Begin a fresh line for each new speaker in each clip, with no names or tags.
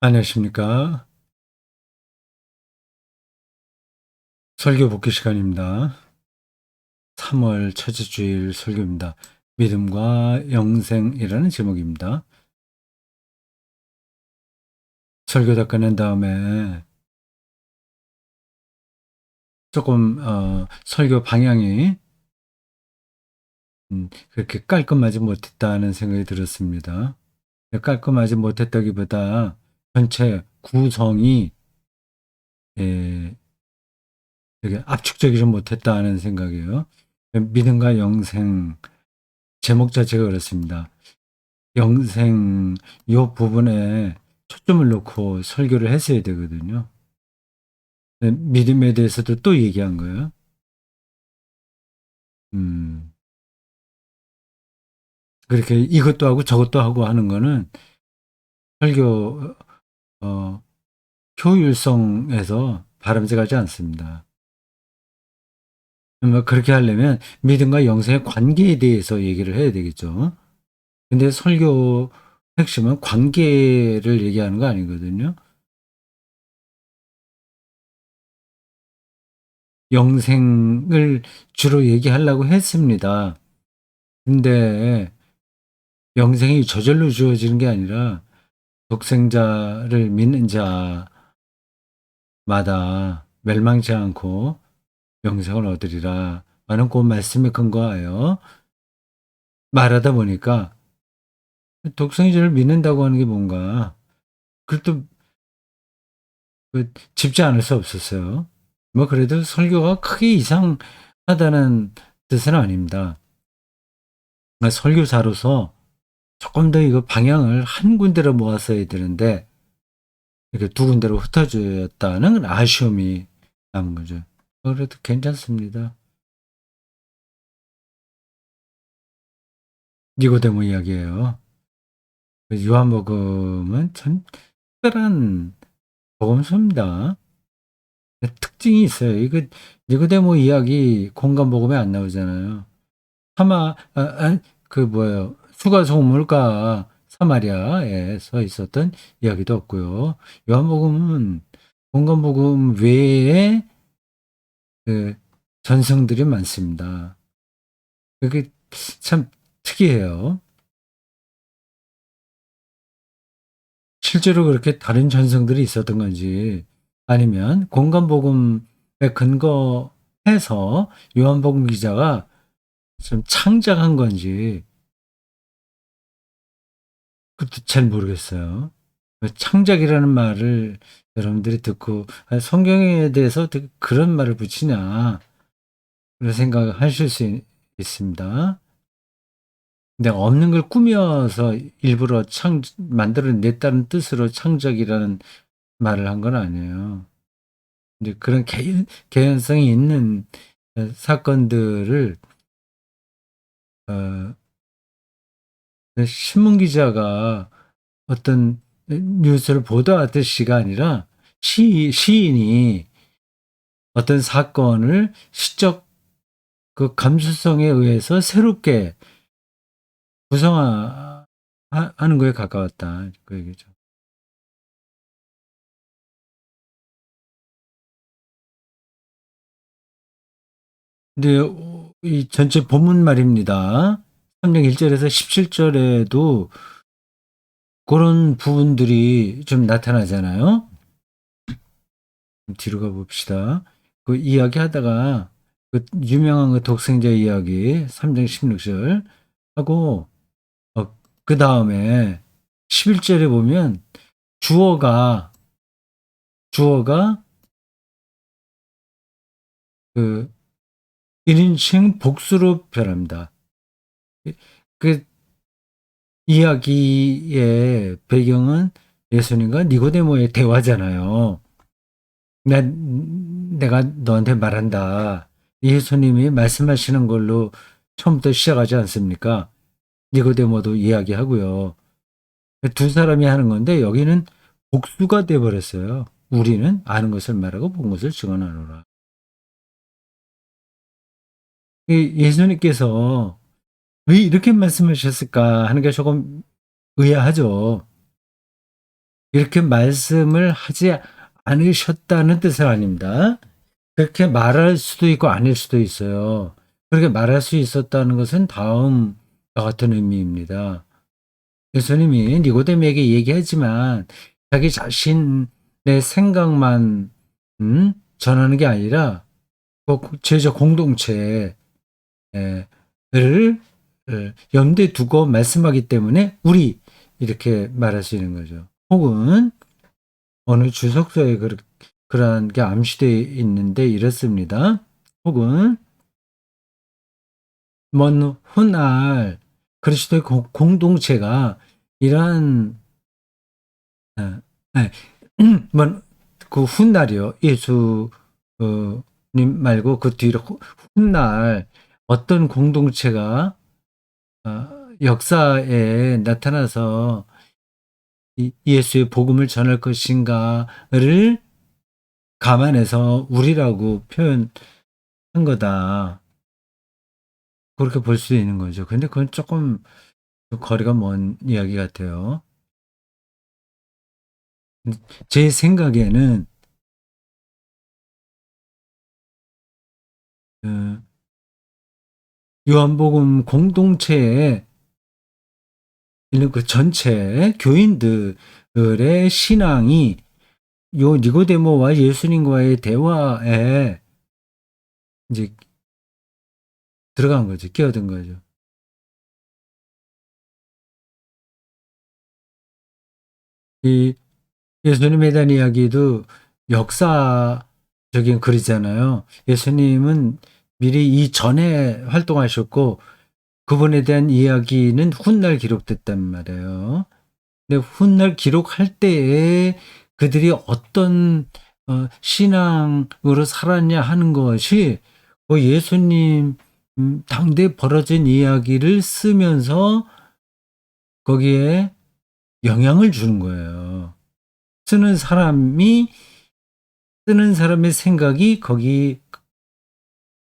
안녕하십니까. 설교 복귀 시간입니다. 3월 첫째 주일 설교입니다. 믿음과 영생이라는 제목입니다. 설교 다 끝낸 다음에 조금 설교 방향이 그렇게 깔끔하지 못했다는 생각이 들었습니다. 깔끔하지 못했다기보다 전체 구성이 예, 되게 압축적이지 못했다는 생각이에요. 믿음과 영생 제목 자체가 그렇습니다. 영생 요 부분에 초점을 놓고 설교를 했어야 되거든요. 믿음에 대해서도 또 얘기한 거예요. 음, 그렇게 이것도 하고 저것도 하고 하는 거는 설교 어, 효율성에서 바람직하지 않습니다. 그렇게 하려면 믿음과 영생의 관계에 대해서 얘기를 해야 되겠죠. 근데 설교 핵심은 관계를 얘기하는 거 아니거든요. 영생을 주로 얘기하려고 했습니다. 근데 영생이 저절로 주어지는 게 아니라 독생자를 믿는 자마다 멸망치 않고 영생을 얻으리라 라는 그 말씀에 근거하여 말하다 보니까 독생자를 믿는다고 하는 게 뭔가 그것도 짚지 않을 수 없었어요. 뭐 그래도 설교가 크게 이상하다는 뜻은 아닙니다. 그러니까 설교사로서 조금 더 이거 방향을 한 군데로 모았어야 되는데 이렇게 두 군데로 흩어졌다는 아쉬움이 남은 거죠. 그래도 괜찮습니다. 니고데모 이야기예요. 요한복음은 참 특별한 복음서입니다. 특징이 있어요. 이거 니고데모 이야기 공간복음에 안 나오잖아요. 그 뭐예요? 수가성물과 사마리아에 서 있었던 이야기도 없고요. 요한복음은 공간복음 외에 그 전성들이 많습니다. 그게 참 특이해요. 실제로 그렇게 다른 전성들이 있었던 건지 아니면 공간복음에 근거해서 요한복음 기자가 좀 창작한 건지 그것도 잘 모르겠어요. 창작이라는 말을 여러분들이 듣고 성경에 대해서 어떻게 그런 말을 붙이냐 그런 생각을 하실 수 있습니다. 근데 없는 걸 꾸며서 일부러 만들어냈다는 뜻으로 창작이라는 말을 한 건 아니에요. 이제 그런 개연성이 있는 사건들을 어, 신문 기자가 어떤 뉴스를 보도하듯이가 아니라 시인이 어떤 사건을 시적 그 감수성에 의해서 새롭게 구성하는 거에 가까웠다. 그 얘기죠. 근데 이 전체 본문 말입니다. 3장 1절에서 17절에도 그런 부분들이 좀 나타나잖아요. 뒤로 가봅시다. 그 이야기 하다가 그 유명한 그 독생자 이야기 3장 16절 하고 그 다음에 11절에 보면 주어가 그 1인칭 복수로 변합니다. 그 이야기의 배경은 예수님과 니고데모의 대화잖아요. 내가 너한테 말한다. 예수님이 말씀하시는 걸로 처음부터 시작하지 않습니까? 니고데모도 이야기하고요. 두 사람이 하는 건데 여기는 복수가 돼 버렸어요. 우리는 아는 것을 말하고 본 것을 증언하노라. 예수님께서 왜 이렇게 말씀하셨을까 하는 게 조금 의아하죠. 이렇게 말씀을 하지 않으셨다는 뜻은 아닙니다. 그렇게 말할 수도 있고 아닐 수도 있어요. 그렇게 말할 수 있었다는 것은 다음과 같은 의미입니다. 예수님이 니고데모에게 얘기하지만 자기 자신의 생각만 전하는 게 아니라 그 제자 공동체를 염두에 두고 말씀하기 때문에 우리 이렇게 말할 수 있는 거죠. 혹은 어느 주석서에 그러한 게 암시되어 있는데 이렇습니다. 혹은 먼 훗날 그리스도의 공동체가 이러한 먼그 훗날이요. 예수 님 말고 그 뒤로 훗날 어떤 공동체가 역사에 나타나서 예수의 복음을 전할 것인가를 감안해서 우리라고 표현한 거다. 그렇게 볼 수도 있는 거죠. 근데 그건 조금 거리가 먼 이야기 같아요. 제 생각에는 요한복음 공동체에 있는 그 전체 교인들의 신앙이 요 니고데모와 예수님과의 대화에 이제 들어간 거죠. 끼어든 거죠. 이 예수님에 대한 이야기도 역사적인 글이잖아요. 예수님은 미리 이전에 활동하셨고 그분에 대한 이야기는 훗날 기록됐단 말이에요. 근데 훗날 기록할 때에 그들이 어떤 신앙으로 살았냐 하는 것이 예수님 당대에 벌어진 이야기를 쓰면서 거기에 영향을 주는 거예요. 쓰는 사람의 생각이 거기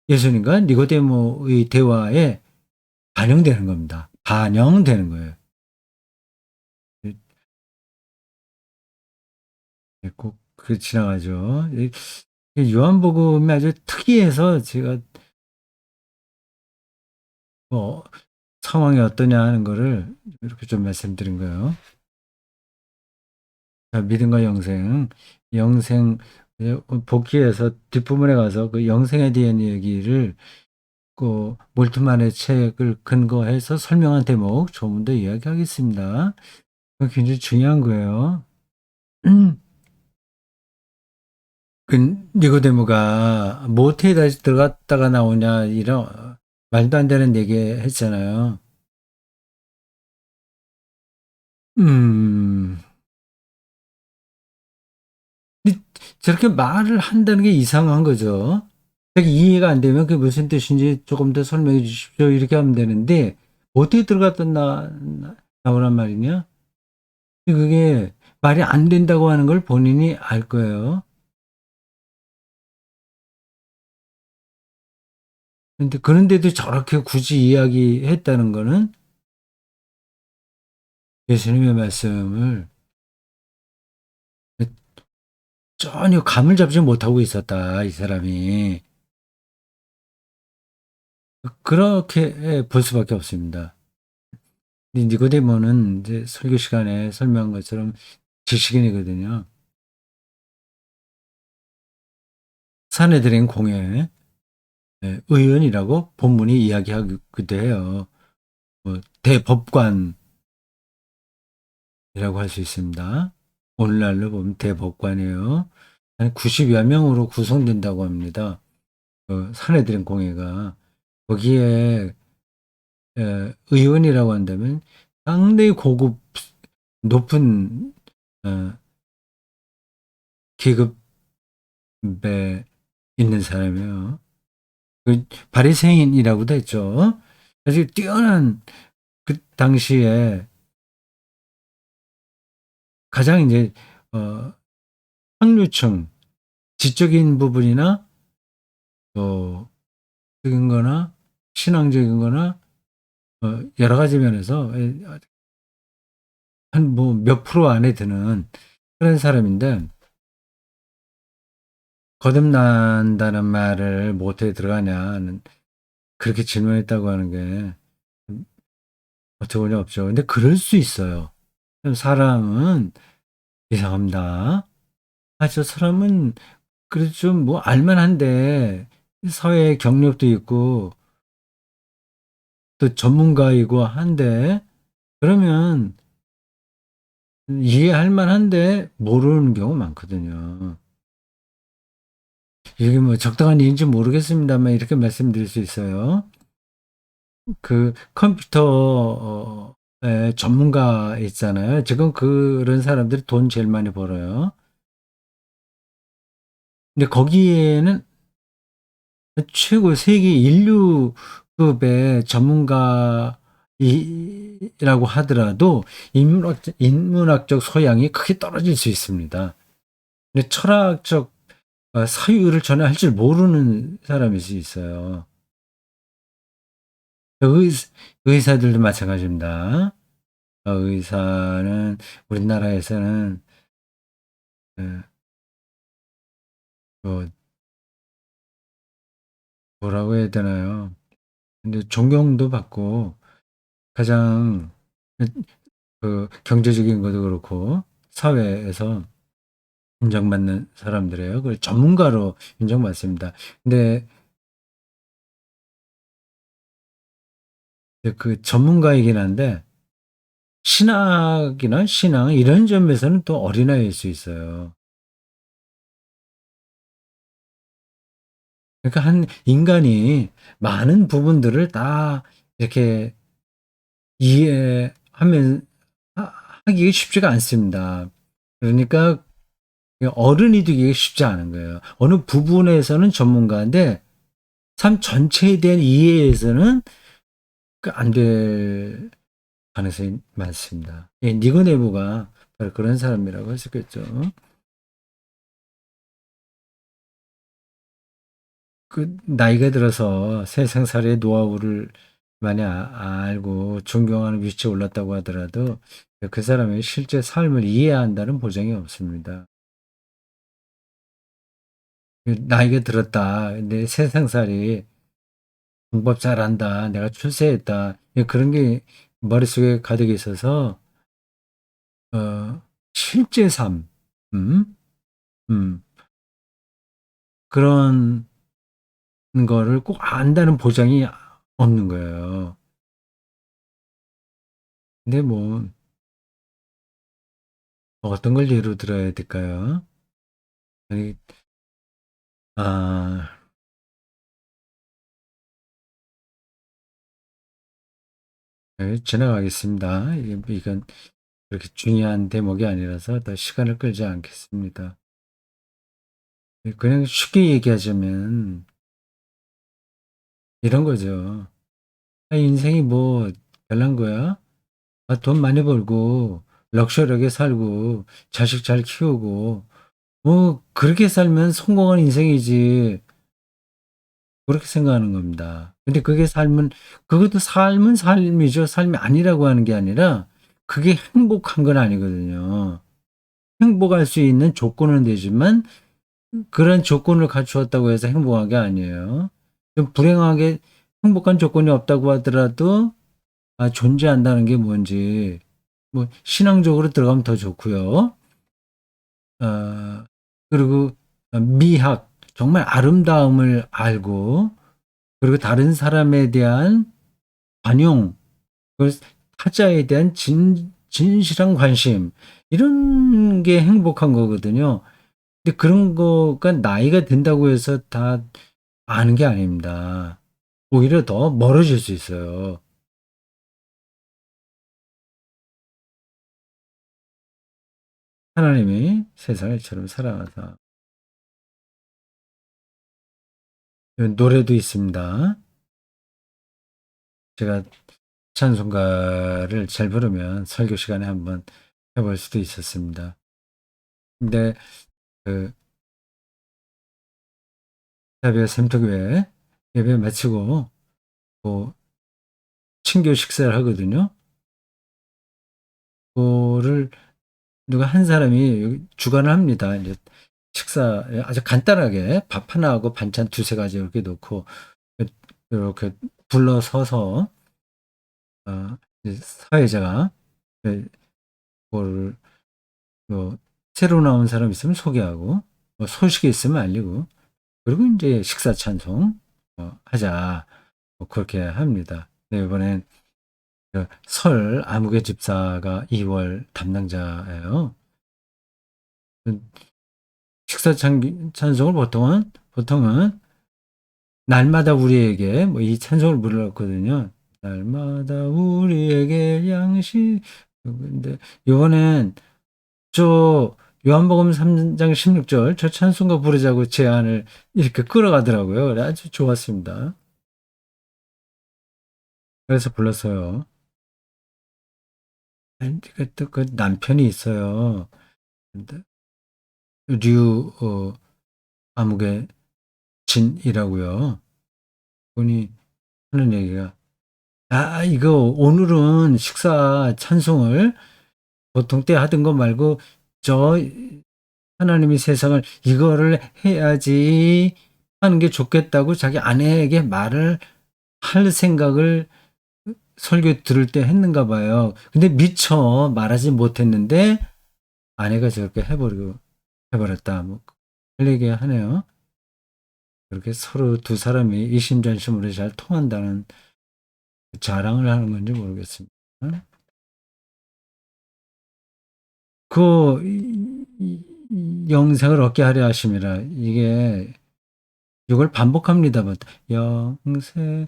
예수님과 니고데모의 대화에 반영되는 겁니다. 반영되는 거예요. 꼭 그 지나가죠. 요한복음이 아주 특이해서 제가 뭐 상황이 어떠냐 하는 거를 이렇게 좀 말씀드린 거예요. 자, 믿음과 영생 복귀해서 뒷부분에 가서 그 영생에 대한 얘기를 그 몰트만의 책을 근거해서 설명한 대목 조금 더 이야기하겠습니다. 그거 굉장히 중요한 거예요. 그 니고데모가 모태에 다시 들어갔다가 나오냐 이런 말도 안 되는 얘기 했잖아요. 음, 근데 저렇게 말을 한다는 게 이상한 거죠. 자기 이해가 안 되면 그게 무슨 뜻인지 조금 더 설명해 주십시오. 이렇게 하면 되는데 모태에 들어갔다 나오란 말이냐? 그게 말이 안 된다고 하는 걸 본인이 알 거예요. 근데 그런데도 저렇게 굳이 이야기했다는 거는 예수님의 말씀을 전혀 감을 잡지 못하고 있었다, 이 사람이. 그렇게 볼 수밖에 없습니다. 니고데모는 이제 설교 시간에 설명한 것처럼 지식인이거든요. 사내들인 공회 의원이라고 본문이 이야기하기도 해요. 대법관이라고 할 수 있습니다. 오늘날로 보면 대법관이에요. 한 90여 명으로 구성된다고 합니다. 사내들인 공회가. 거기에 의원이라고 한다면 상당히 고급 높은 계급에 있는 사람이에요. 그 바리새인이라고도 했죠. 아주 뛰어난 그 당시에 가장 이제 상류층 지적인 부분이나 또 적인 거나 신앙적인 거나 여러 가지 면에서 한 뭐 몇 프로 안에 드는 그런 사람인데 거듭난다는 말을 뭐 어떻게 들어가냐는 그렇게 질문했다고 하는 게 어처구니 없죠. 근데 그럴 수 있어요. 사람은 이상합니다. 아, 저 사람은 그래도 좀 뭐 알만한데 사회 경력도 있고 또 전문가이고 한데 그러면 이해할 만한데 모르는 경우 많거든요. 이게 뭐 적당한 이유인지 모르겠습니다만 이렇게 말씀드릴 수 있어요. 그 컴퓨터의 전문가 있잖아요. 지금 그런 사람들이 돈 제일 많이 벌어요. 근데 거기에는 최고 세계 인류급의 전문가이라고 하더라도 인문학적 소양이 크게 떨어질 수 있습니다. 근데 철학적 사유를 전혀 할 줄 모르는 사람일 수 있어요. 의, 의사들도 마찬가지입니다. 의사는 우리나라에서는 어, 뭐 뭐라고 해야 되나요? 근데 존경도 받고 가장 그 경제적인 것도 그렇고 사회에서 인정받는 사람들이에요. 그 전문가로 인정받습니다. 근데 그 전문가이긴 한데 신학이나 신앙 이런 점에서는 또 어린아이일 수 있어요. 그러니까 한 인간이 많은 부분들을 다 이렇게 이해하면 하기가 쉽지가 않습니다. 그러니까 어른이 되기가 쉽지 않은 거예요. 어느 부분에서는 전문가인데 삶 전체에 대한 이해에서는 안 될 가능성이 많습니다. 예, 니고네모가 바로 그런 사람이라고 했었겠죠. 그 나이가 들어서 세상살이의 노하우를 많이 알고 존경하는 위치에 올랐다고 하더라도 그 사람의 실제 삶을 이해한다는 보장이 없습니다. 그 나이가 들었다. 내 세상살이 공부 잘한다. 내가 출세했다. 예, 그런 게 머릿속에 가득 있어서 실제 삶, 음, 음, 그런 거를 꼭 안다는 보장이 없는 거예요. 근데 뭐 어떤 걸 예로 들어야 될까요? 아니, 아, 네, 지나가겠습니다. 이건 그렇게 중요한 대목이 아니라서 더 시간을 끌지 않겠습니다. 그냥 쉽게 얘기하자면 이런 거죠. 아, 인생이 뭐 별난 거야? 아, 돈 많이 벌고 럭셔리하게 살고 자식 잘 키우고 뭐 그렇게 살면 성공한 인생이지. 그렇게 생각하는 겁니다. 근데 그게 삶은 그것도 삶은 삶이죠. 삶이 아니라고 하는 게 아니라 그게 행복한 건 아니거든요. 행복할 수 있는 조건은 되지만 그런 조건을 갖추었다고 해서 행복한 게 아니에요. 좀 불행하게 행복한 조건이 없다고 하더라도 존재한다는 게 뭔지 뭐 신앙적으로 들어가면 더 좋고요. 어, 그리고 미학 정말 아름다움을 알고 그리고 다른 사람에 대한 관용, 그 타자에 대한 진실한 관심 이런 게 행복한 거거든요. 근데 그런 거가 나이가 든다고 해서 다 아는 게 아닙니다. 오히려 더 멀어질 수 있어요. 하나님이 세상을 이처럼 사랑하사. 노래도 있습니다. 제가 찬송가를 잘 부르면 설교 시간에 한번 해볼 수도 있었습니다. 근데 그 자비와 sem터교회 예배 마치고 뭐 친교 식사를 하거든요. 그거를 누가 한 사람이 여기 주관을 합니다. 이제 식사 아주 간단하게 밥 하나하고 반찬 두세 가지 이렇게 놓고 이렇게 불러서서 이제 사회자가 예, 뭘 뭐 새로 나온 사람 있으면 소개하고 뭐 소식이 있으면 알리고 그리고 이제 식사 찬송 하자 뭐 그렇게 합니다. 네, 이번엔 그설 아무개 집사가 2월 담당자예요. 식사 찬송을 보통은 날마다 우리에게 뭐 이 찬송을 불렀거든요. 날마다 우리에게 양식. 근데 이번엔 저 요한복음 3장 16절 저 찬송가 부르자고 제안을 이렇게 끌어가더라고요. 그래 아주 좋았습니다. 그래서 불렀어요. 또 그 남편이 있어요. 근데 아무개 진이라고요. 그분이 하는 얘기가 이거 오늘은 식사 찬송을 보통 때 하던 거 말고 저 하나님이 세상을 이거를 해야지 하는 게 좋겠다고 자기 아내에게 말을 할 생각을 설교 들을 때 했는가 봐요. 근데 미처 말하지 못했는데 아내가 저렇게 해버렸다. 뭐, 할 얘기 하네요. 그렇게 서로 두 사람이 이심전심으로 잘 통한다는 자랑을 하는 건지 모르겠습니다. 그 영생을 얻게 하려 하심이라 이게 이걸 반복합니다. 영생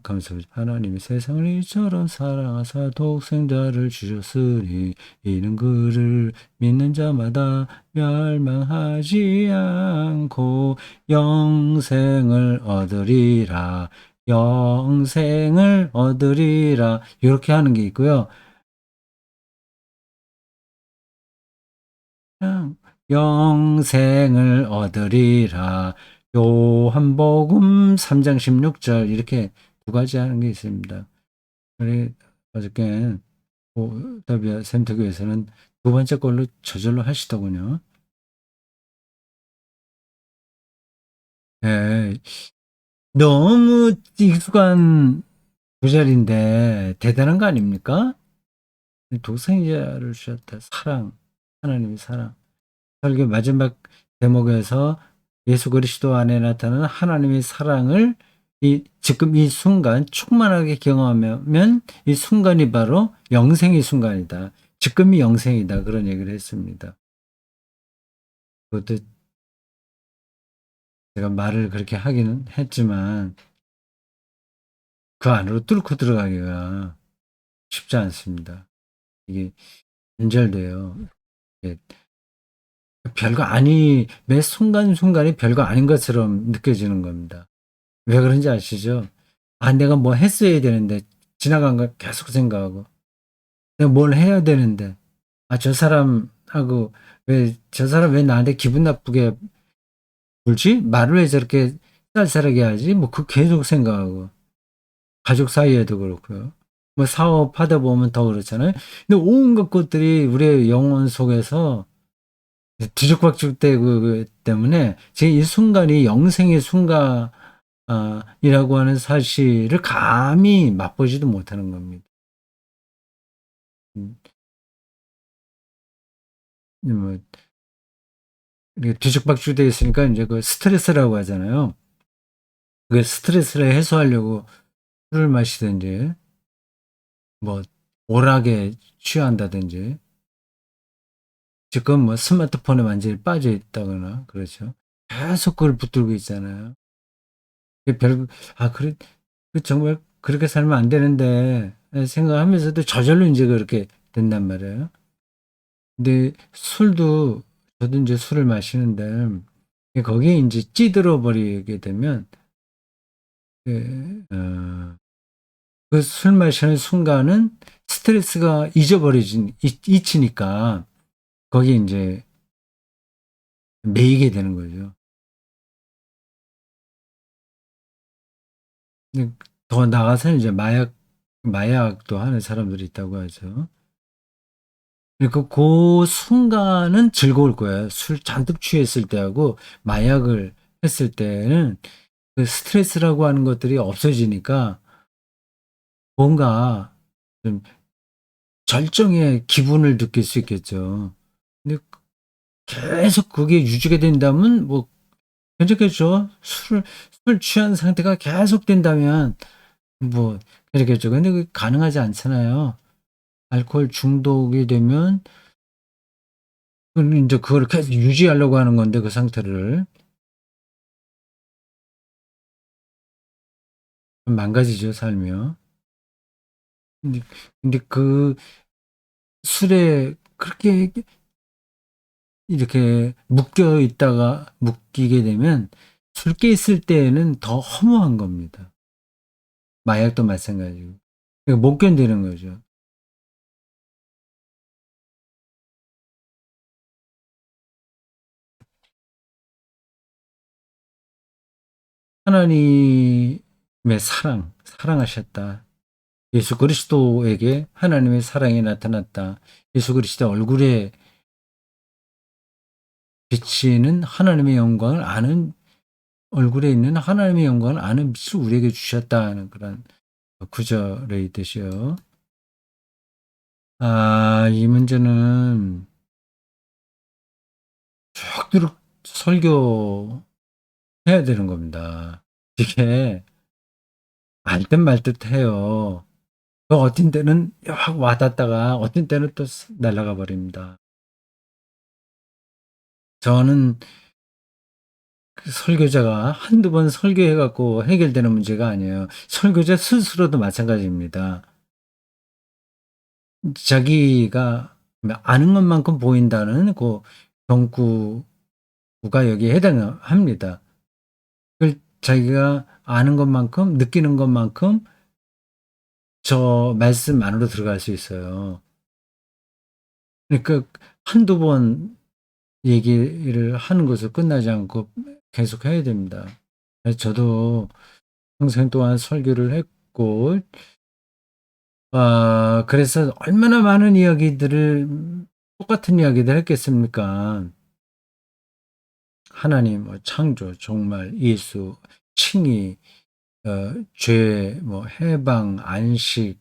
감사합니다. 하나님이 세상을 이처럼 사랑하사 독생자를 주셨으니 이는 그를 믿는 자마다 멸망하지 않고 영생을 얻으리라. 영생을 얻으리라. 이렇게 하는 게 있고요. 영생을 얻으리라. 요한복음 3장 16절 이렇게 두 가지 하는 게 있습니다. 그래 어저께 오다비아 센터교에서는 두 번째 걸로 저절로 하시더군요. 예, 너무 익숙한 구절인데 대단한 거 아닙니까? 독생자를 주셨다. 사랑, 하나님의 사랑. 설교 마지막 대목에서 예수 그리스도 안에 나타나는 하나님의 사랑을 지금 이 순간 충만하게 경험하면 이 순간이 바로 영생의 순간이다. 지금이 영생이다. 그런 얘기를 했습니다. 그것도 제가 말을 그렇게 하기는 했지만 그 안으로 뚫고 들어가기가 쉽지 않습니다. 이게 단절돼요. 이게 매 순간순간이 별거 아닌 것처럼 느껴지는 겁니다. 왜 그런지 아시죠? 내가 뭐 했어야 되는데, 지나간 걸 계속 생각하고, 내가 뭘 해야 되는데, 저 사람 왜 나한테 기분 나쁘게 굴지? 말을 왜 저렇게 쌀쌀하게 하지? 뭐, 계속 생각하고, 가족 사이에도 그렇고요. 뭐, 사업하다 보면 더 그렇잖아요. 근데 온갖 것들이 우리의 영혼 속에서 뒤죽박죽되고 때문에, 지금 이 순간이 영생의 순간, 이라고 하는 사실을 감히 맛보지도 못하는 겁니다. 음, 뭐, 이렇게 뒤죽박죽되어 있으니까 이제 그 스트레스라고 하잖아요. 그 스트레스를 해소하려고 술을 마시든지, 뭐, 오락에 취한다든지, 지금 뭐 스마트폰에 완전히 빠져 있다거나, 그렇죠. 계속 그걸 붙들고 있잖아요. 그게 그래, 정말 그렇게 살면 안 되는데, 생각하면서도 저절로 이제 그렇게 된단 말이에요. 근데 저도 이제 술을 마시는데, 거기에 이제 찌들어 버리게 되면, 그 술 마시는 순간은 스트레스가 잊히니까, 거기에 이제 매이게 되는 거죠. 근데 더 나아가서는 이제 마약도 하는 사람들이 있다고 하죠. 그러니까 그 순간은 즐거울 거예요. 술 잔뜩 취했을 때하고 마약을 했을 때는 그 스트레스라고 하는 것들이 없어지니까 뭔가 좀 절정의 기분을 느낄 수 있겠죠. 근데 계속 그게 유지가 된다면 뭐 괜찮겠죠. 술 취한 상태가 계속 된다면 뭐 그렇겠죠. 근데 그 가능하지 않잖아요. 알코올 중독이 되면 이제 그걸 계속 유지하려고 하는 건데 그 상태를 망가지죠, 삶이요. 근데, 근데 그 술에 그렇게 이렇게 묶이게 되면 술 깨있을 때에는 더 허무한 겁니다. 마약도 마찬가지고. 그러니까 못 견디는 거죠. 하나님의 사랑하셨다. 예수 그리스도에게 하나님의 사랑이 나타났다. 예수 그리스도 얼굴에 비치는 하나님의 영광을 아는, 얼굴에 있는 하나님의 영광을 아는 빛을 우리에게 주셨다는 그런 구절의 뜻이요. 이 문제는 쭉도록 설교해야 되는 겁니다. 이게 알듯 말듯 해요. 어떤 때는 확 와닿다가 어떤 때는 또 날아가 버립니다. 저는 그 설교자가 한두 번 설교해 갖고 해결되는 문제가 아니에요. 설교자 스스로도 마찬가지입니다. 자기가 아는 것만큼 보인다는 그 경구가 여기에 해당합니다. 그걸 자기가 아는 것만큼 느끼는 것만큼 저 말씀 안으로 들어갈 수 있어요. 그러니까 한두 번 얘기를 하는 것으로 끝나지 않고 계속 해야 됩니다. 저도 평생 동안 설교를 했고, 그래서 얼마나 많은 이야기들을, 똑같은 이야기들 했겠습니까? 하나님, 창조, 종말, 예수, 칭의, 죄, 해방, 안식,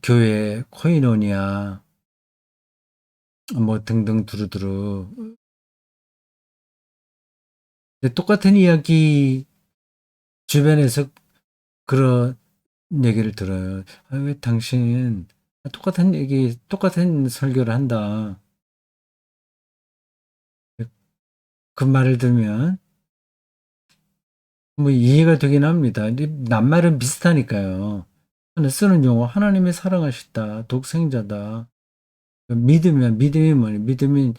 교회, 코이노니아, 등등 두루두루. 똑같은 이야기 주변에서 그런 얘기를 들어요. 왜 당신 똑같은 설교를 한다. 그 말을 들으면 이해가 되긴 합니다. 근데 낱말은 비슷하니까요. 쓰는 용어, 하나님의 사랑하시다, 독생자다. 믿음이 뭐냐? 믿음이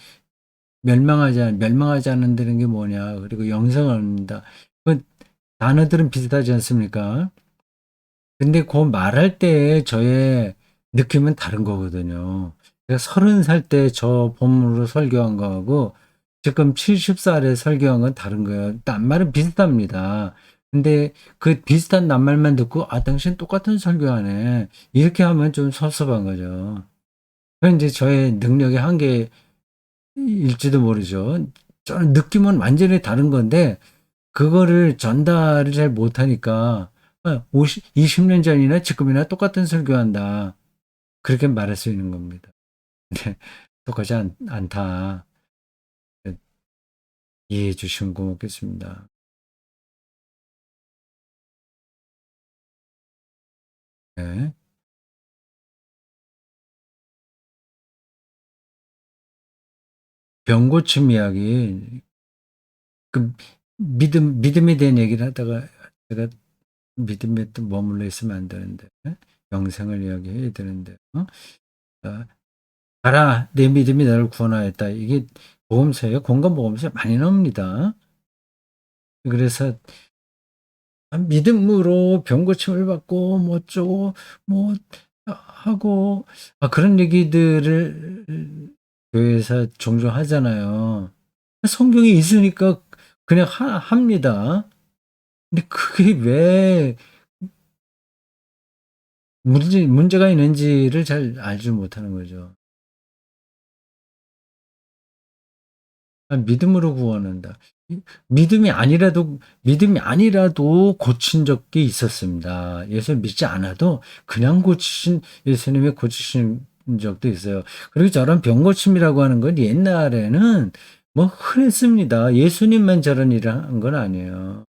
멸망하지 않는다는 게 뭐냐? 그리고 영생을 얻는다. 그 단어들은 비슷하지 않습니까? 근데 그 말할 때 저의 느낌은 다른 거거든요. 제가 30살 때 저 본문으로 설교한 거하고 지금 70살에 설교한 건 다른 거예요. 낱말은 비슷합니다. 근데 그 비슷한 낱말만 듣고 당신 똑같은 설교하네. 이렇게 하면 좀 섭섭한 거죠. 그건 이제 저의 능력의 한계일지도 모르죠. 저는 느낌은 완전히 다른 건데 그거를 전달을 잘 못하니까 20년 전이나 지금이나 똑같은 설교한다. 그렇게 말할 수 있는 겁니다. 네, 똑같지 않다. 네, 이해해 주시면 고맙겠습니다. 네. 병고침 이야기, 그 믿음에 대한 얘기를 하다가 제가 믿음에 또 머물러 있으면 안 되는데, 영생을 이야기해야 되는데, 아, 가라, 내 믿음이 나를 구원하였다. 이게 보험서예요. 공감보험서 많이 나옵니다. 그래서 믿음으로 병고침을 받고 뭐 어쩌고 뭐 하고 그런 얘기들을 교회에서 종종 하잖아요. 성경에 있으니까 그냥 합니다. 근데 그게 왜 문제가 있는지를 잘 알지 못하는 거죠. 믿음으로 구원한다. 믿음이 아니라도 고친 적이 있었습니다. 예수 믿지 않아도 그냥 예수님이 고치신 적도 있어요. 그리고 저런 병 고침이라고 하는 건 옛날에는 뭐 흔했습니다. 예수님만 저런 일을 한 건 아니에요.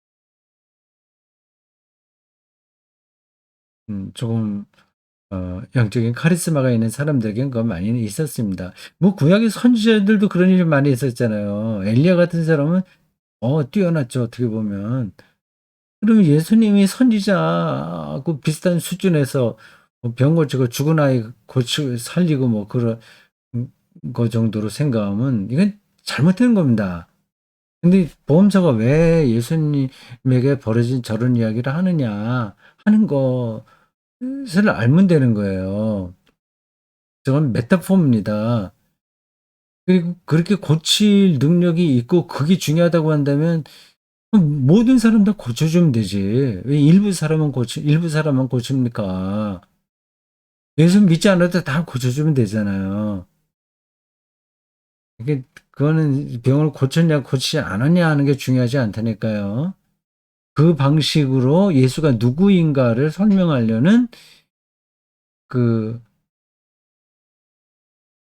조금 영적인 카리스마가 있는 사람들에겐 그건 많이 있었습니다. 뭐 구약의 선지자들도 그런 일이 많이 있었잖아요. 엘리야 같은 사람은 뛰어났죠, 어떻게 보면. 그러면 예수님이 선지자하고 비슷한 수준에서 병 고치고 죽은 아이 고치고 살리고 뭐 그런 거 정도로 생각하면 이건 잘못된 겁니다. 근데 보험사가 왜 예수님에게 벌어진 저런 이야기를 하느냐 하는 것을 알면 되는 거예요. 저건 메타포입니다. 그리고 그렇게 고칠 능력이 있고 그게 중요하다고 한다면 모든 사람 다 고쳐주면 되지. 왜 일부 사람만 고칩니까? 예수 믿지 않아도 다 고쳐주면 되잖아요. 이게, 그거는 병을 고쳤냐, 고치지 않았냐 하는 게 중요하지 않다니까요. 그 방식으로 예수가 누구인가를 설명하려는 그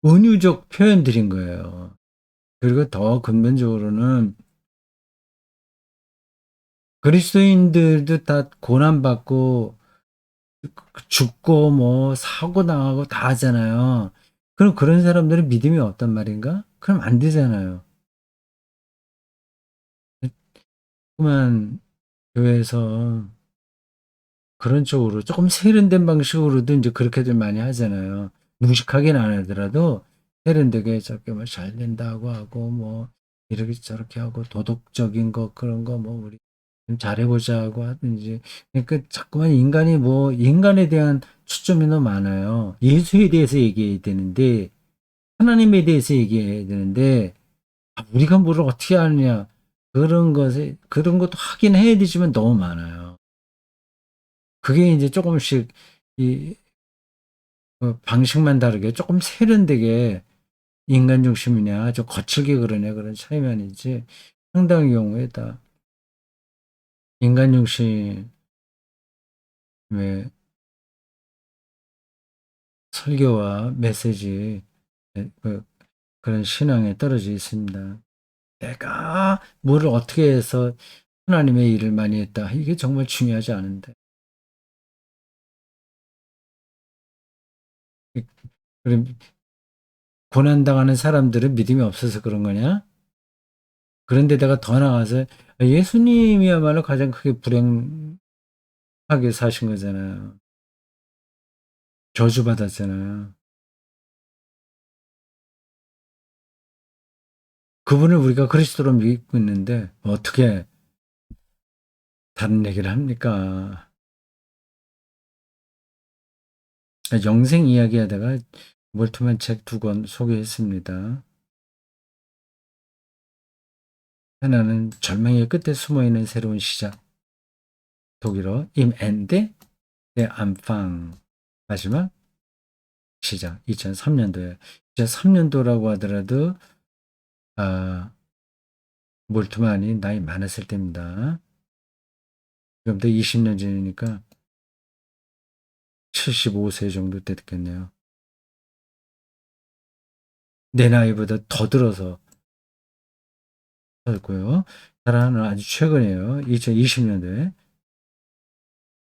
은유적 표현들인 거예요. 그리고 더 근본적으로는 그리스도인들도 다 고난받고 죽고 뭐 사고 당하고 다 하잖아요. 그럼 그런 사람들은 믿음이 없단 말인가? 그럼 안 되잖아요. 그만 교회에서 그런 쪽으로 조금 세련된 방식으로도 이제 그렇게들 많이 하잖아요. 무식하게는 안 하더라도 세련되게 저렇게 뭐 잘 된다고 하고 뭐 이렇게 저렇게 하고 도덕적인 거 그런 거 뭐 우리 좀 잘해보자 하고 하든지 그러니까 자꾸만 인간에 대한 초점이 너무 많아요. 예수에 대해서 얘기해야 되는데 하나님에 대해서 얘기해야 되는데 우리가 뭐를 어떻게 하느냐 그런 것도 하긴 해야 되지만 너무 많아요. 그게 이제 조금씩 이 방식만 다르게 조금 세련되게 인간 중심이냐 좀 거칠게 그러냐 그런 차이만 있지 상당한 경우에 다 인간 중심의 설교와 메시지 그런 신앙에 떨어져 있습니다. 내가 뭐를 어떻게 해서 하나님의 일을 많이 했다. 이게 정말 중요하지 않은데. 그럼 고난당하는 사람들은 믿음이 없어서 그런 거냐? 그런데다가 더 나아가서 예수님이야말로 가장 크게 불행하게 사신 거잖아요. 저주받았잖아요. 그분을 우리가 그리스도로 믿고 있는데 어떻게 다른 얘기를 합니까? 영생 이야기하다가 몰트만 책 두 권 소개했습니다. 하나는 절망의 끝에 숨어있는 새로운 시작. 독일어 Im Ende der Anfang. 마지막 시작. 2003년도에. 2003년도라고 하더라도 몰트만이 나이 많았을 때입니다. 지금부터 20년 전이니까 75세 정도 됐겠네요. 내 나이보다 더 들어서 살고요. 하나는 아주 최근이에요. 2020년도에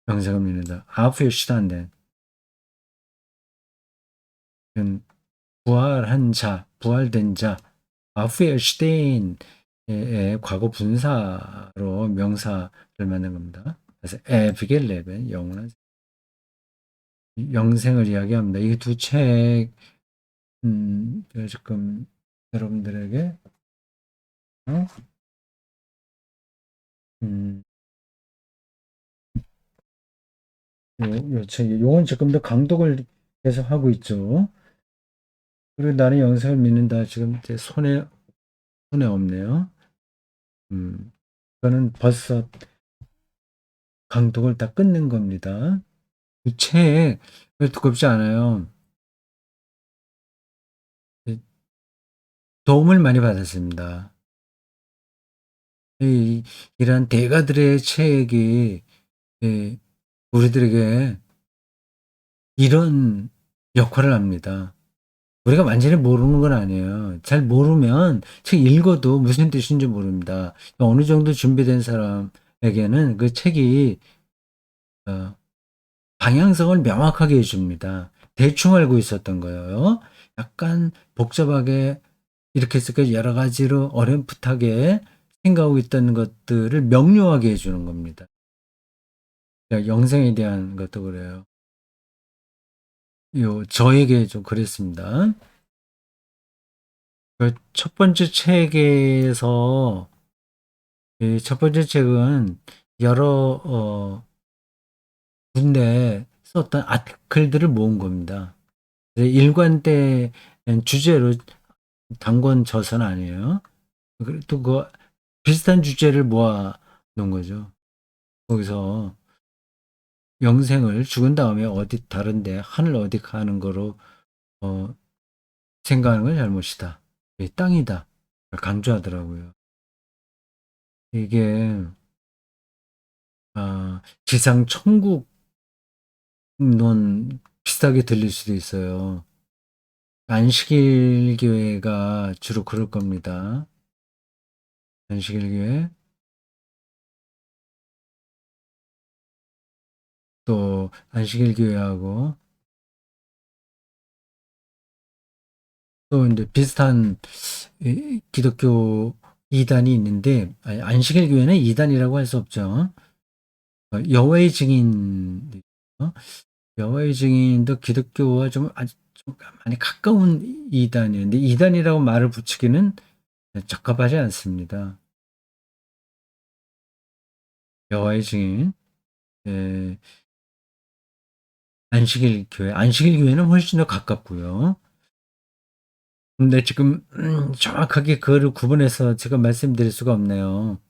영상을 믿는다. 아프요시단된 부활한 자, 부활된 자, 아프요시데인의 과거 분사로 명사를 만든 겁니다. 그래서 에비겔레벤 영원한 영생을 이야기합니다. 이 두 책, 지금 여러분들에게 어? 음, 요건 지금도 강독을 계속 하고 있죠. 그리고 나는 영생을 믿는다. 지금 제 손에 없네요. 그거는 벌써 강독을 다 끊는 겁니다. 그 책 두껍지 않아요. 예, 도움을 많이 받았습니다. 이런 대가들의 책이 예, 우리들에게 이런 역할을 합니다. 우리가 완전히 모르는 건 아니에요. 잘 모르면 책 읽어도 무슨 뜻인지 모릅니다. 어느 정도 준비된 사람에게는 그 책이 어, 방향성을 명확하게 해줍니다. 대충 알고 있었던 거예요. 약간 복잡하게 이렇게 했을까 여러 가지로 어렴풋하게 생각하고 있던 것들을 명료하게 해주는 겁니다. 그러니까 영생에 대한 것도 그래요. 저에게 좀 그랬습니다. 그 첫 번째 책에서 이 첫 번째 책은 여러 군데 썼던 아티클들을 모은 겁니다. 일관된 주제로 단권 저서는 아니에요. 또 그 비슷한 주제를 모아 놓은 거죠. 거기서 영생을 죽은 다음에 어디 다른데 하늘 어디 가는 거로 어, 생각하는 건 잘못이다. 이 땅이다. 강조하더라고요. 이게 지상 천국론 비슷하게 들릴 수도 있어요. 안식일 교회가 주로 그럴 겁니다. 안식일 교회 또 안식일 교회하고 또 이제 비슷한 기독교 이단이 있는데 안식일 교회는 이단이라고 할 수 없죠. 여호와의 증인 여호와의 증인도 기독교와 좀 아주 좀 많이 가까운 이단이었는데 이단이라고 말을 붙이기는 적합하지 않습니다. 여호와의 증인, 예, 안식일 교회는 훨씬 더 가깝고요. 근데 지금 정확하게 그거를 구분해서 제가 말씀드릴 수가 없네요.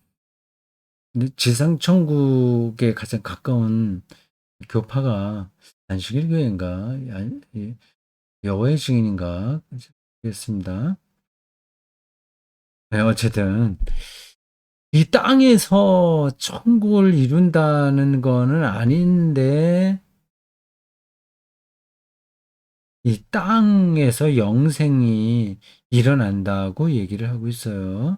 근데 지상 천국에 가장 가까운 교파가 안식일 교회인가, 여호와의 증인인가, 그렇습니다. 네, 어쨌든 이 땅에서 천국을 이룬다는 거는 아닌데 이 땅에서 영생이 일어난다고 얘기를 하고 있어요.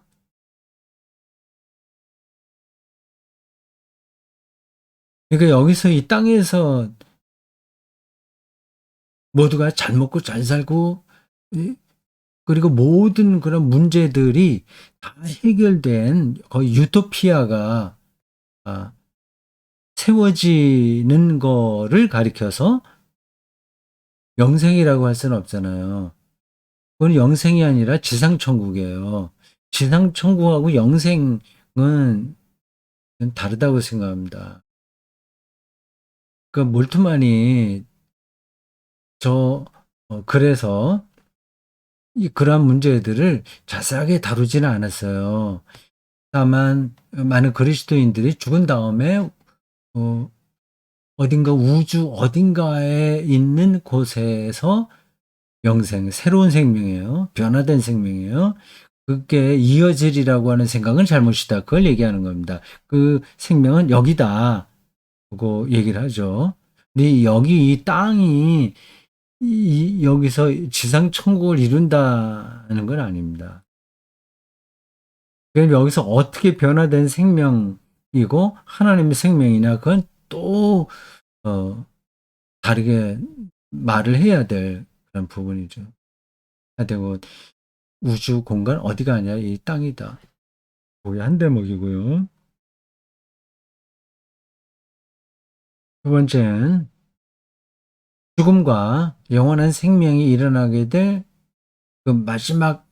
그러니까 여기서 이 땅에서 모두가 잘 먹고 잘 살고 그리고 모든 그런 문제들이 다 해결된 거의 유토피아가 아, 세워지는 거를 가리켜서 영생이라고 할 수는 없잖아요. 그건 영생이 아니라 지상천국이에요. 지상천국하고 영생은 다르다고 생각합니다. 그 몰트만이 그래서 그러한 문제들을 자세하게 다루지는 않았어요. 다만 많은 그리스도인들이 죽은 다음에 어, 어딘가 우주 어딘가에 있는 곳에서 영생, 새로운 생명이에요. 변화된 생명이에요. 그게 이어질이라고 하는 생각은 잘못이다. 그걸 얘기하는 겁니다. 그 생명은 여기다. 그거 얘기를 하죠. 근데 여기 이 땅이 여기서 지상 천국을 이룬다는 건 아닙니다. 그럼 여기서 어떻게 변화된 생명이고 하나님의 생명이냐 그건 또 다르게 말을 해야 될 그런 부분이죠. 되고 우주 공간 어디가 아니라 이 땅이다. 그게 한 대목이고요. 두 번째는 죽음과 영원한 생명이 일어나게 될 그 마지막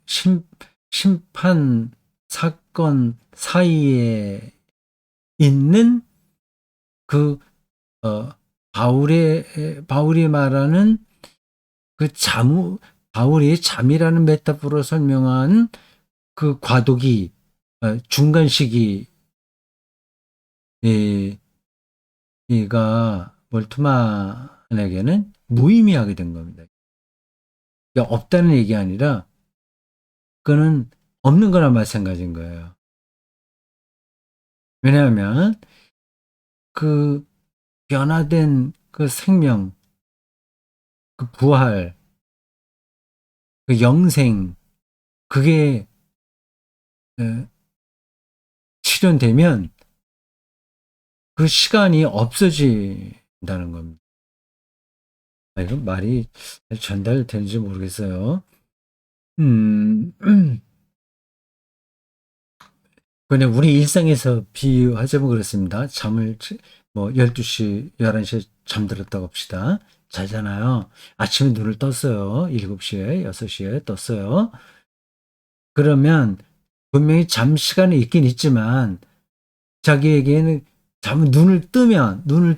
심판 사건 사이에 있는 그 바울이 말하는 그 바울이 잠이라는 메타포로 설명한 그 과도기 중간 시기가 몰트만에게는 무의미하게 된 겁니다. 그러니까 없다는 얘기 아니라 그거는 없는 거나 마찬가지인 거예요. 왜냐하면 그 변화된 그 생명, 그 부활, 그 영생, 그게 에, 실현되면 그 시간이 없어진다는 겁니다. 이건 말이 전달되는지 모르겠어요. 그냥 우리 일상에서 비유하자면 그렇습니다. 잠을 뭐 12시, 11시에 잠들었다고 합시다. 자잖아요. 아침에 눈을 떴어요. 7시에, 6시에 떴어요. 그러면 분명히 잠 시간이 있긴 있지만 자기에게는 눈을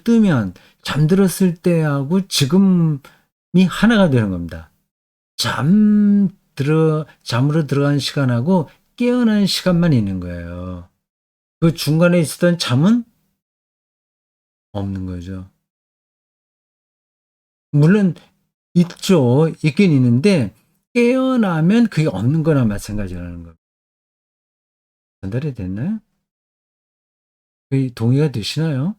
뜨면 잠들었을 때하고 지금이 하나가 되는 겁니다. 잠으로 들어간 시간하고 깨어난 시간만 있는 거예요. 그 중간에 있었던 잠은 없는 거죠. 물론 있죠. 있긴 있는데 깨어나면 그게 없는 거나 마찬가지라는 거. 전달이 됐나요? 동의가 되시나요?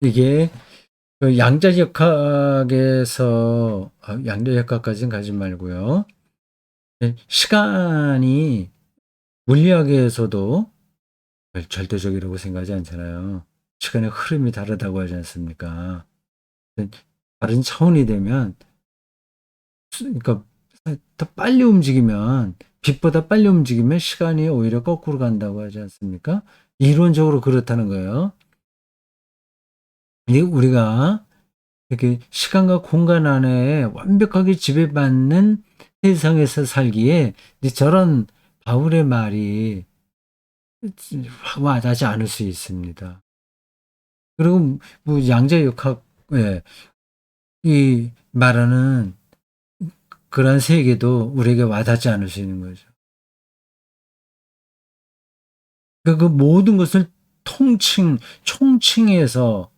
이게 그 양자역학에서 양자역학까지는 가지 말고요. 시간이 물리학에서도 절대적이라고 생각하지 않잖아요. 시간의 흐름이 다르다고 하지 않습니까? 다른 차원이 되면 그러니까 더 빨리 움직이면 빛보다 빨리 움직이면 시간이 오히려 거꾸로 간다고 하지 않습니까? 이론적으로 그렇다는 거예요. 우리가 이렇게 시간과 공간 안에 완벽하게 지배받는 세상에서 살기에 저런 바울의 말이 확 와닿지 않을 수 있습니다. 그리고 뭐 양자역학에 이 말하는 그런 세계도 우리에게 와닿지 않을 수 있는 거죠. 그 모든 것을 총칭해서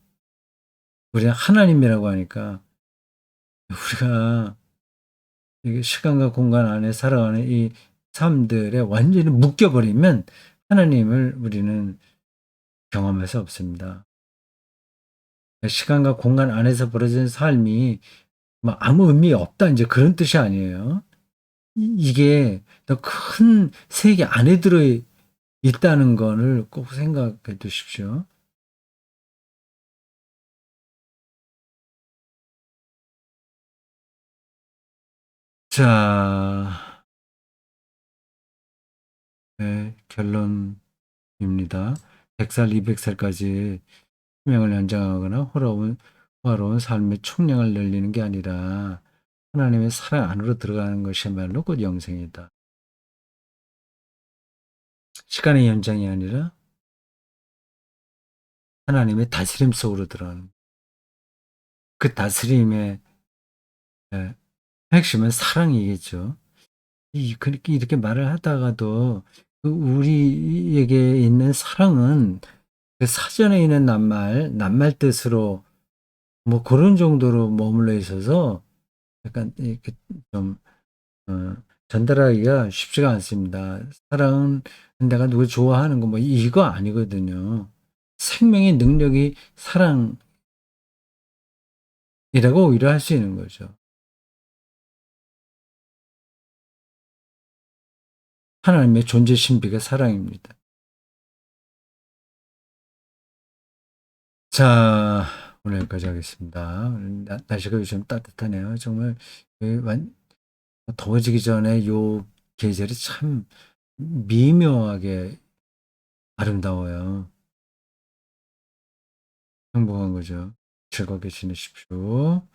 우리가 하나님이라고 하니까 우리가 이게 시간과 공간 안에 살아가는 이 삶들에 완전히 묶여버리면 하나님을 우리는 경험할 수 없습니다. 시간과 공간 안에서 벌어지는 삶이 뭐 아무 의미 없다 이제 그런 뜻이 아니에요. 이게 더 큰 세계 안에 들어 있다는 거를 꼭 생각해 두십시오. 자, 네, 결론입니다. 100살, 200살까지 수명을 연장하거나 호화로운 삶의 총량을 늘리는 게 아니라 하나님의 사랑 안으로 들어가는 것이야말로 곧 영생이다. 시간의 연장이 아니라 하나님의 다스림 속으로 들어가는 그 다스림의 예, 핵심은 사랑이겠죠. 그렇게 이렇게 말을 하다가도 그 우리에게 있는 사랑은 그 사전에 있는 낱말 뜻으로 뭐 그런 정도로 머물러 있어서 약간 이렇게 좀 어, 전달하기가 쉽지가 않습니다. 사랑은 내가 누굴 좋아하는 거 뭐 이거 아니거든요. 생명의 능력이 사랑이라고 오히려 할 수 있는 거죠. 하나님의 존재 신비가 사랑입니다. 자, 오늘 여기까지 하겠습니다. 오늘 날씨가 요즘 따뜻하네요. 정말 그 더워지기 전에 요 계절이 참 미묘하게 아름다워요. 행복한 거죠. 즐겁게 지내십시오.